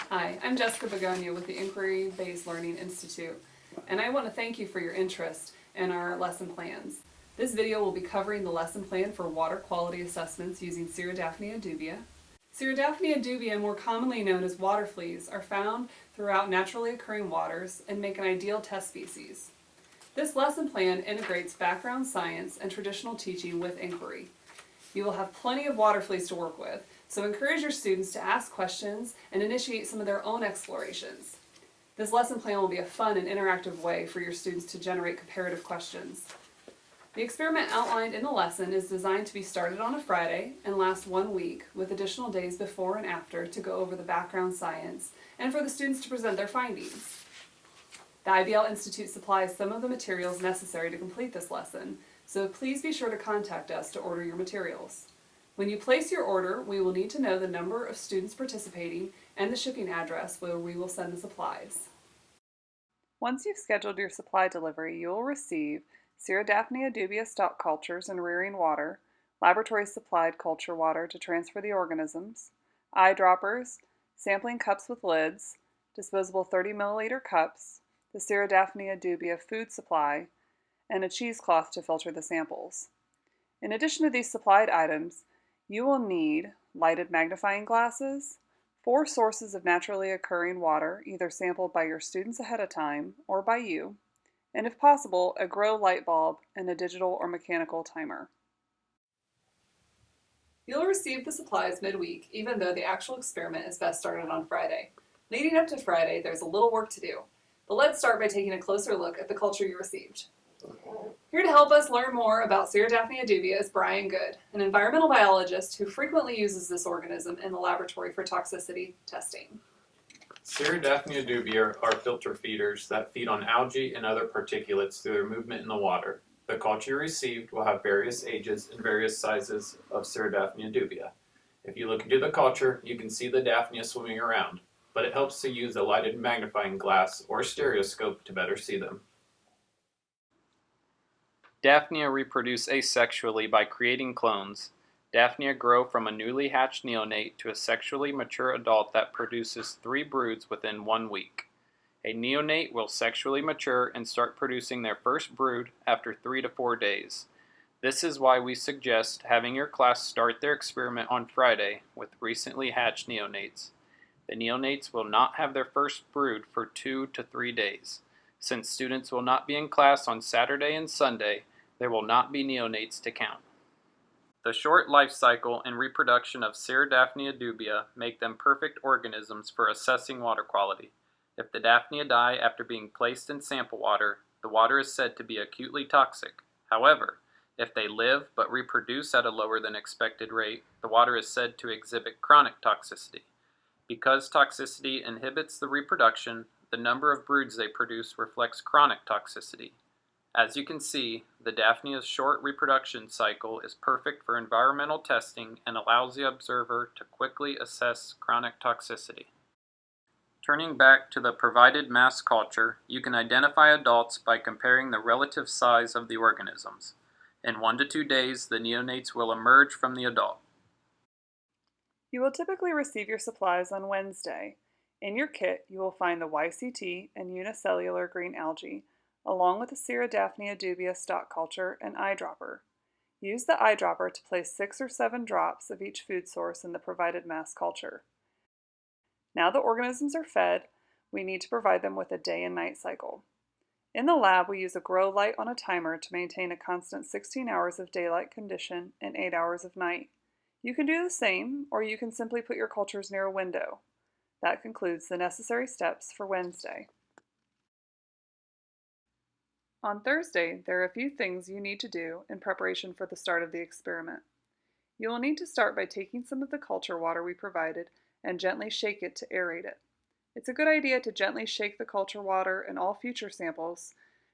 Hi, I'm Jessica Begonia with the Inquiry-Based Learning Institute, and I want to thank you for your interest in our lesson plans. This video will be covering the lesson plan for water quality assessments using Ceriodaphnia dubia. Ceriodaphnia dubia, more commonly known as water fleas, are found throughout naturally occurring waters and make an ideal test species. This lesson plan integrates background science and traditional teaching with inquiry. You will have plenty of water fleas to work with, so encourage your students to ask questions and initiate some of their own explorations. This lesson plan will be a fun and interactive way for your students to generate comparative questions. The experiment outlined in the lesson is designed to be started on a Friday and last 1 week, with additional days before and after to go over the background science and for the students to present their findings. The IBL Institute supplies some of the materials necessary to complete this lesson, so please be sure to contact us to order your materials. When you place your order, we will need to know the number of students participating and the shipping address where we will send the supplies. Once you've scheduled your supply delivery, you will receive Ceriodaphnia dubia stock cultures in rearing water, laboratory-supplied culture water to transfer the organisms, eyedroppers, sampling cups with lids, disposable 30 milliliter cups, the Ceriodaphnia dubia food supply, and a cheesecloth to filter the samples. In addition to these supplied items, you will need lighted magnifying glasses, 4 sources of naturally occurring water, either sampled by your students ahead of time or by you, and if possible, a grow light bulb and a digital or mechanical timer. You'll receive the supplies midweek, even though the actual experiment is best started on Friday. Leading up to Friday, there's a little work to do, but let's start by taking a closer look at the culture you received. Here to help us learn more about Ceriodaphnia dubia is Brian Good, an environmental biologist who frequently uses this organism in the laboratory for toxicity testing. Ceriodaphnia dubia are filter feeders that feed on algae and other particulates through their movement in the water. The culture you received will have various ages and various sizes of Ceriodaphnia dubia. If you look into the culture, you can see the Daphnia swimming around, but it helps to use a lighted magnifying glass or stereoscope to better see them. Daphnia reproduce asexually by creating clones. Daphnia grow from a newly hatched neonate to a sexually mature adult that produces 3 broods within 1 week. A neonate will sexually mature and start producing their first brood after 3 to 4 days. This is why we suggest having your class start their experiment on Friday with recently hatched neonates. The neonates will not have their first brood for 2 to 3 days. Since students will not be in class on Saturday and Sunday, there will not be neonates to count. The short life cycle and reproduction of Ceriodaphnia dubia make them perfect organisms for assessing water quality. If the Daphnia die after being placed in sample water, the water is said to be acutely toxic. However, if they live but reproduce at a lower than expected rate, the water is said to exhibit chronic toxicity. Because toxicity inhibits the reproduction, the number of broods they produce reflects chronic toxicity. As you can see, the Daphnia's short reproduction cycle is perfect for environmental testing and allows the observer to quickly assess chronic toxicity. Turning back to the provided mass culture, you can identify adults by comparing the relative size of the organisms. In 1 to 2 days, the neonates will emerge from the adult. You will typically receive your supplies on Wednesday. In your kit, you will find the YCT and unicellular green algae, along with the Ceriodaphnia dubia stock culture and eyedropper. Use the eyedropper to place 6 or 7 drops of each food source in the provided mass culture. Now the organisms are fed, we need to provide them with a day and night cycle. In the lab, we use a grow light on a timer to maintain a constant 16 hours of daylight condition and 8 hours of night. You can do the same, or you can simply put your cultures near a window. That concludes the necessary steps for Wednesday. On Thursday, there are a few things you need to do in preparation for the start of the experiment. You will need to start by taking some of the culture water we provided and gently shake it to aerate it. It's a good idea to gently shake the culture water and all future samples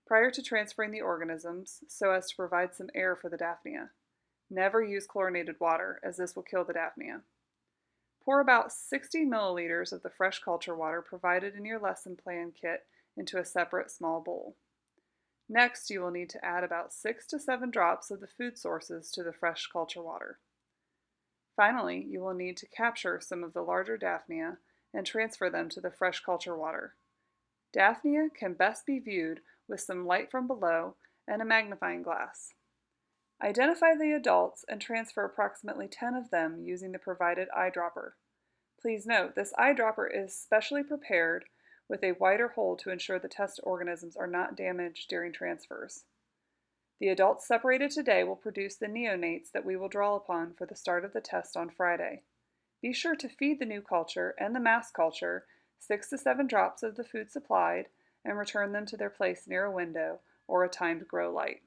prior to transferring the organisms so as to provide some air for the Daphnia. Never use chlorinated water, as this will kill the Daphnia. Pour about 60 milliliters of the fresh culture water provided in your lesson plan kit into a separate small bowl. Next, you will need to add about 6 to 7 drops of the food sources to the fresh culture water. Finally, you will need to capture some of the larger Daphnia and transfer them to the fresh culture water. Daphnia can best be viewed with some light from below and a magnifying glass. Identify the adults and transfer approximately 10 of them using the provided eyedropper. Please note, this eyedropper is specially prepared with a wider hole to ensure the test organisms are not damaged during transfers. The adults separated today will produce the neonates that we will draw upon for the start of the test on Friday. Be sure to feed the new culture and the mass culture 6 to 7 drops of the food supplied and return them to their place near a window or a timed grow light.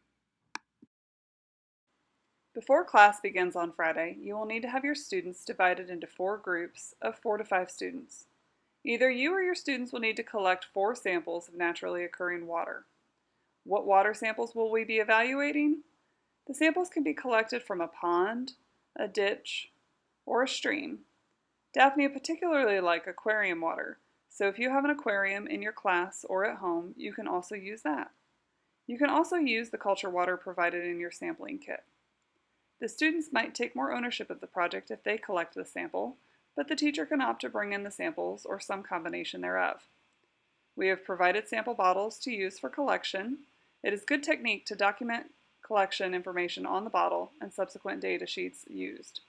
Before class begins on Friday, you will need to have your students divided into 4 groups of 4 to 5 students. Either you or your students will need to collect 4 samples of naturally occurring water. What water samples will we be evaluating? The samples can be collected from a pond, a ditch, or a stream. Daphnia particularly like aquarium water, so if you have an aquarium in your class or at home, you can also use that. You can also use the culture water provided in your sampling kit. The students might take more ownership of the project if they collect the sample, but the teacher can opt to bring in the samples or some combination thereof. We have provided sample bottles to use for collection. It is good technique to document collection information on the bottle and subsequent data sheets used.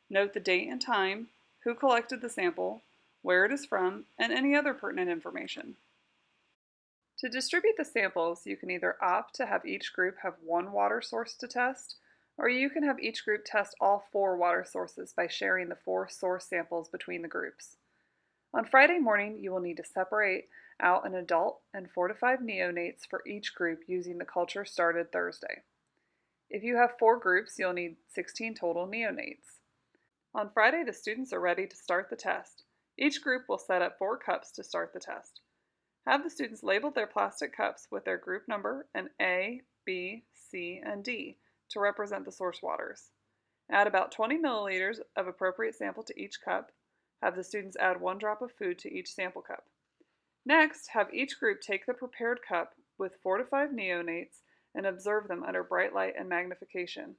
Note the date and time, who collected the sample, where it is from, and any other pertinent information. To distribute the samples, you can either opt to have each group have 1 water source to test, or you can have each group test all 4 water sources by sharing the 4 source samples between the groups. On Friday morning, you will need to separate out an adult and 4 to 5 neonates for each group using the culture started Thursday. If you have 4 groups, you'll need 16 total neonates. On Friday, the students are ready to start the test. Each group will set up 4 cups to start the test. Have the students label their plastic cups with their group number and A, B, C, and D to represent the source waters. Add about 20 milliliters of appropriate sample to each cup. Have the students add 1 drop of food to each sample cup. Next, have each group take the prepared cup with 4 to 5 neonates and observe them under bright light and magnification.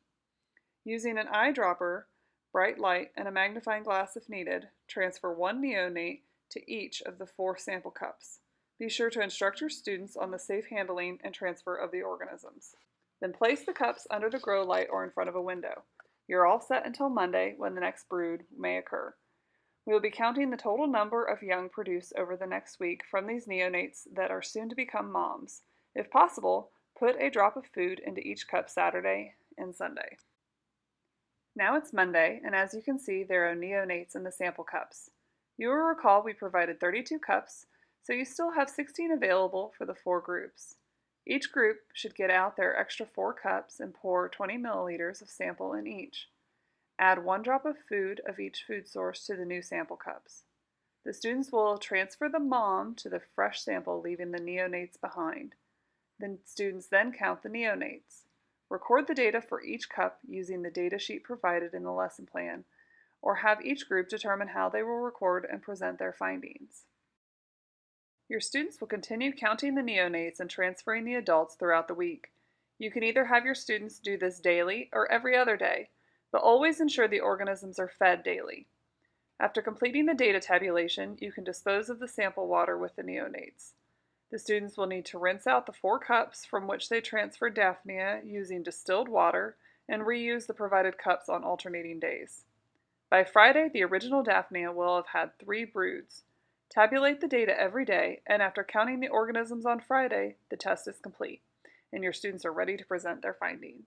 Using an eyedropper, bright light, and a magnifying glass if needed, transfer 1 neonate to each of the 4 sample cups. Be sure to instruct your students on the safe handling and transfer of the organisms. Then place the cups under the grow light or in front of a window. You're all set until Monday when the next brood may occur. We will be counting the total number of young produced over the next week from these neonates that are soon to become moms. If possible, put a drop of food into each cup Saturday and Sunday. Now it's Monday, and as you can see, there are neonates in the sample cups. You will recall we provided 32 cups, so you still have 16 available for the 4 groups. Each group should get out their extra 4 cups and pour 20 milliliters of sample in each. Add 1 drop of food of each food source to the new sample cups. The students will transfer the mom to the fresh sample, leaving the neonates behind. The students then count the neonates. Record the data for each cup using the data sheet provided in the lesson plan, or have each group determine how they will record and present their findings. Your students will continue counting the neonates and transferring the adults throughout the week. You can either have your students do this daily or every other day, but always ensure the organisms are fed daily. After completing the data tabulation, you can dispose of the sample water with the neonates. The students will need to rinse out the 4 cups from which they transferred Daphnia using distilled water and reuse the provided cups on alternating days. By Friday, the original Daphnia will have had 3 broods. Tabulate the data every day, and after counting the organisms on Friday, the test is complete, and your students are ready to present their findings.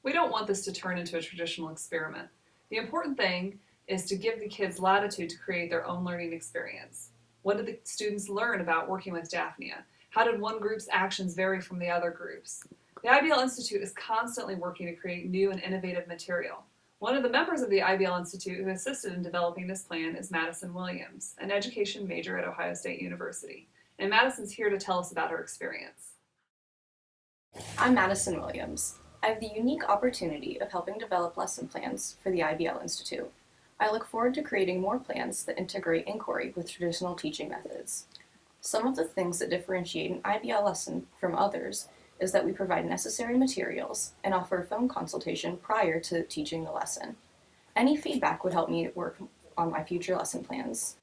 We don't want this to turn into a traditional experiment. The important thing is to give the kids latitude to create their own learning experience. What did the students learn about working with Daphnia? How did one group's actions vary from the other groups? The IBL Institute is constantly working to create new and innovative material. One of the members of the IBL Institute who assisted in developing this plan is Madison Williams, an education major at Ohio State University. And Madison's here to tell us about her experience. I'm Madison Williams. I have the unique opportunity of helping develop lesson plans for the IBL Institute. I look forward to creating more plans that integrate inquiry with traditional teaching methods. Some of the things that differentiate an IBL lesson from others is that we provide necessary materials and offer a phone consultation prior to teaching the lesson. Any feedback would help me work on my future lesson plans.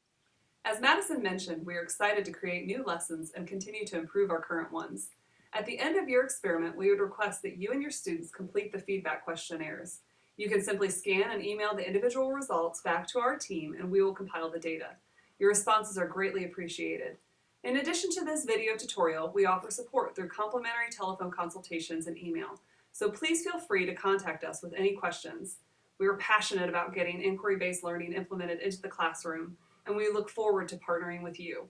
As Madison mentioned, we are excited to create new lessons and continue to improve our current ones. At the end of your experiment, we would request that you and your students complete the feedback questionnaires. You can simply scan and email the individual results back to our team and we will compile the data. Your responses are greatly appreciated. In addition to this video tutorial, we offer support through complimentary telephone consultations and email, so please feel free to contact us with any questions. We are passionate about getting inquiry-based learning implemented into the classroom, and we look forward to partnering with you.